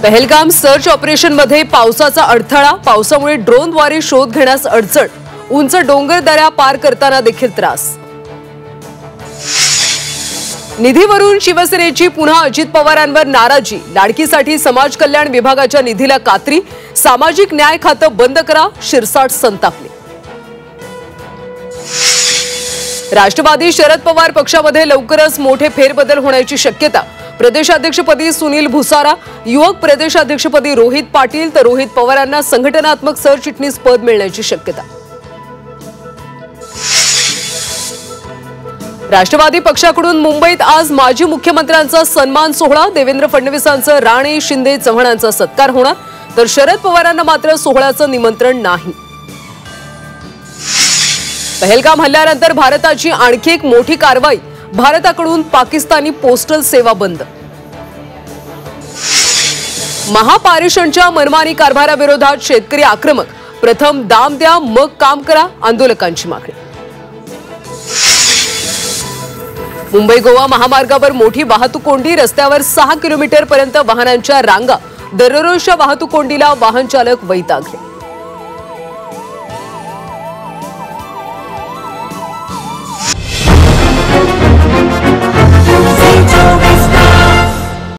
Pahalgam search ऑपरेशनमध्ये पावसाचा अडथळा, पावसामुळे ड्रोनद्वारे शोध घेण्यास अडचण, उंच डोंगर दऱ्या पार करताना देखील त्रास। निधीवरून शिवसेनेची पुन्हा अजित पवारांवर नाराजी, लाडकीसाठी समाज कल्याण विभागाच्या निधीला कात्री, सामाजिक न्याय खातं बंद करा, शिरसाट संतापले। राष्ट्रवादी शरद पवार पक्षामध्ये लवकरच मोठे फेरबदल होण्याची शक्यता, प्रदेशाध्यक्षपदी सुनील भुसारा, युवक प्रदेशाध्यक्षपदी रोहित पाटील, तर रोहित पवारांना संघटनात्मक सरचिटणीस पद मिळण्याची शक्यता। राष्ट्रवादी पक्षाकडून मुंबईत आज माजी मुख्यमंत्र्यांचा सन्मान सोहळा, देवेंद्र फडणवीसांचा राणे शिंदे चव्हाणांचा सत्कार होणार, तर शरद पवारांना मात्र सोहळ्याचं निमंत्रण नाही। पहलगाम हल्ल्यानंतर भारताची आणखी एक मोठी कारवाई, भारताकडून पाकिस्तानी पोस्टल सेवा बंद। महापारेषणच्या मनमानी कारभाराविरोधात शेतकरी आक्रमक, प्रथम दाम द्या मग काम करा, आंदोलकांची मागणी। मुंबई गोवा महामार्गावर मोठी वाहतूक कोंडी, रस्त्यावर 6 किलोमीटर पर्यंत वाहनांच्या रांगा, दररोजच्या वाहतूक कोंडीला वाहन चालक वैतागले।